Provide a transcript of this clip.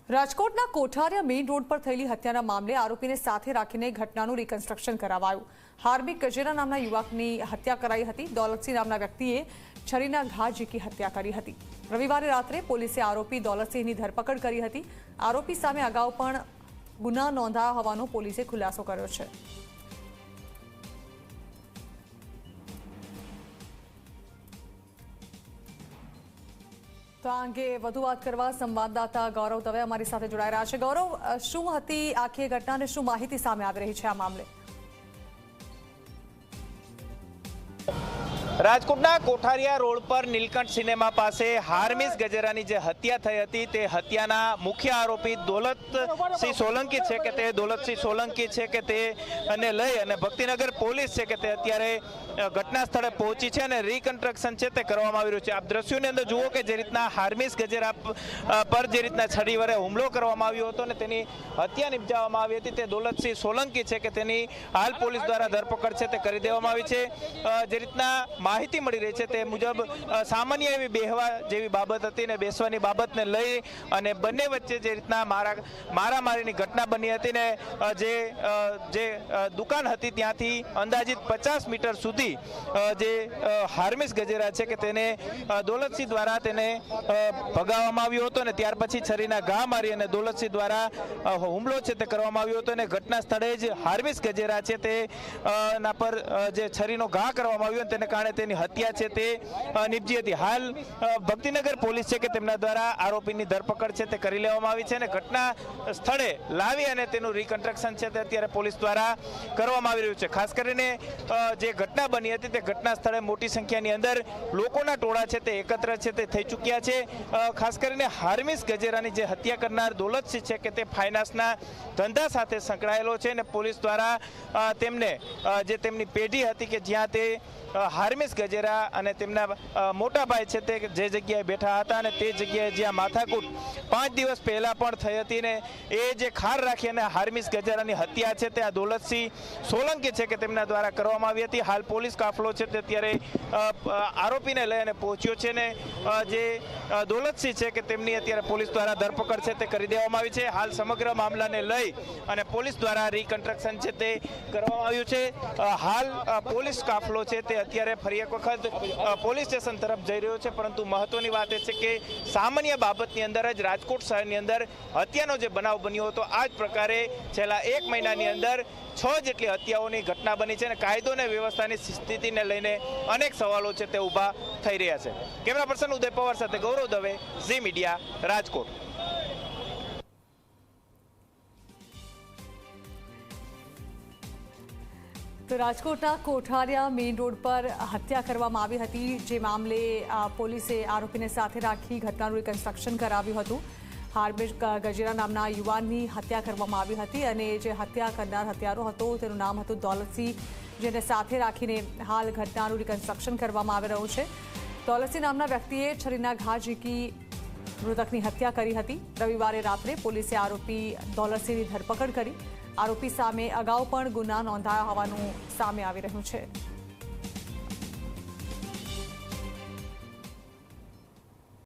રાજકોટના કોઠારિયા main road પર થયેલી હત્યાના મામલે આરોપીને સાથે રાખીને ઘટનાનું રિકન્સ્ટ્રક્શન કરાવાયું। હાર્દિક ગજેરા નામના યુવકની હત્યા કરાઈ હતી। દોલતસિંહ નામના વ્યક્તિએ છરીના ઘા ઝીકી હત્યા કરી હતી। રવિવારે રાત્રે પોલીસે આરોપી દોલતસિંહની ધરપકડ કરી હતી। આરોપી સામે અગાઉ પણ ગુના નોંધાયો હોવાનો પોલીસે ખુલાસો કર્યો છે। તો આ અંગે વધુ વાત કરવા સંવાદદાતા ગૌરવ દવે અમારી સાથે જોડાઈ રહ્યા છે। ગૌરવ, શું હતી આખી ઘટના અને શું માહિતી સામે આવી રહી છે આ મામલે? રાજકોટના કોઠારિયા રોડ પર નીલકંઠ સિનેમા પાસે હાર્મિસ ગજેરાની જે હત્યા થઈ હતી તે હત્યાના મુખ્ય આરોપી દોલતસિંહ સોલંકી છે કે તે દોલતસિંહ સોલંકી છે કે તે અને લઈ અને ભક્તિનગર પોલીસ છે કે તે અત્યારે ઘટના સ્થળે પહોંચી છે અને રિકન્સ્ટ્રક્શન છે તે કરવામાં આવી રહ્યું છે। આપ દ્રશ્યોની અંદર જુઓ કે જે રીતના હાર્મિસ ગજેરા પર જે રીતના છરી વડે હુમલો કરવામાં આવ્યો હતો અને તેની હત્યા નિપજાવવામાં આવી હતી તે દોલતસિંહ સોલંકી છે કે તેની હાલ પોલીસ દ્વારા ધરપકડ છે તે કરી દેવામાં આવી છે। જે રીતના માહિતી મળી રહી છે તે મુજબ સામાન્ય એવી બેહવા જેવી બાબત હતી ને બેસવાની બાબતને લઈ અને બંને વચ્ચે જે રીતના મારામારીની ઘટના બની હતી ને જે દુકાન હતી ત્યાંથી અંદાજિત 50 મીટર સુધી જે હાર્મિસ ગજેરા છે કે તેને દોલતસિંહ દ્વારા તેને ભગાવવામાં આવ્યો હતો અને ત્યાર પછી છરીના ઘા મારી અને દોલતસિંહ દ્વારા હુમલો છે તે કરવામાં આવ્યો હતો અને ઘટના સ્થળે જ હાર્મિસ ગજેરા છે તે ના પર જે છરીનો ઘા કરવામાં આવ્યો તેને કારણે તેની હત્યા છે તે નિપજી હતી। હાલ ભક્તિનગર પોલીસ છે કે તેમના દ્વારા આરોપીની ધરપકડ છે તે કરી લેવામાં આવી છે અને ઘટના સ્થળે લાવી અને તેનું રિકન્સ્ટ્રક્શન છે તે અત્યારે પોલીસ દ્વારા કરવામાં આવી રહ્યું છે। ખાસ કરીને જે ઘટના બની હતી તે ઘટના સ્થળે મોટી સંખ્યાની અંદર લોકોના ટોળા છે તે એકત્ર છે તે થઈ ચૂક્યા છે। ખાસ કરીને હાર્મિસ ગજેરાની જે હત્યા કરનાર દોલતસિંહ છે કે તે ફાઇનાન્સના ધંધા સાથે સંકળાયેલો છે અને પોલીસ દ્વારા તેમને જે તેમની પેઢી હતી કે જ્યાં તે હાર્મિસ ગજેરા અને તેમના મોટા ભાઈ છે તે જે જગ્યાએ બેઠા હતા અને તે જગ્યાએ જ્યાં માથાકૂટ 5 દિવસ પહેલા પણ થઈ હતી ને એ જે ખાર રાખી અને હાર્મિસ ગજેરાની હત્યા છે તે આ દોલતસિંહ સોલંકી છે કે તેમના દ્વારા કરવામાં આવી હતી। હાલ પોલીસ કાફલો છે તે અત્યારે આરોપીને લઈ અને પહોંચ્યો છે ને જે દોલતસિંહ છે કે તેમની અત્યારે પોલીસ દ્વારા ધરપકડ છે તે કરી દેવામાં આવી છે। હાલ સમગ્ર મામલાને લઈ અને પોલીસ દ્વારા રિકન્સ્ટ્રક્શન છે તે કરવામાં આવ્યું છે। હાલ પોલીસ કાફલો છે તે અત્યારે ફરી એક વખત પોલીસ સ્ટેશન તરફ જઈ રહ્યો છે, પરંતુ મહત્વની વાત એ છે કે સામાન્ય બાબતની અંદર જ રાજકોટ શહેરની અંદર હત્યાનો જે બનાવ બન્યો હતો આ જ પ્રકારે છેલ્લા 1 મહિનાની અંદર 6 જેટલી હત્યાઓની ઘટના બની છે અને કાયદો અને વ્યવસ્થાની સ્થિતિને લઈને અનેક સવાલો છે તે ઊભા થઈ રહ્યા છે। કેમેરા પર્સન ઉદય પવાર સાથે ગૌરવ દવે, ઝી મીડિયા, રાજકોટ। તો રાજકોટના કોઠારિયા મેઇન રોડ પર હત્યા કરવામાં આવી હતી, જે મામલે પોલીસે આરોપીને સાથે રાખી ઘટનાનું રિકન્સ્ટ્રક્શન કરાવ્યું હતું। હાર્મિસ ગજેરા નામના યુવાનની હત્યા કરવામાં આવી હતી અને જે હત્યા કરનાર હત્યારો હતો તેનું નામ હતું દોલતસિંહ, જેને સાથે રાખીને હાલ ઘટનાનું રિકન્સ્ટ્રક્શન કરવામાં આવી રહ્યું છે। દોલતસિંહ નામના વ્યક્તિએ છરીના ઘા ઝીકી મૃતકની હત્યા કરી હતી। રવિવારે રાત્રે પોલીસે આરોપી દોલતસિંહની ધરપકડ કરી। આરોપી સામે અગાઉ પણ ગુના નોંધાયા હોવાનું સામે આવી રહ્યું છે।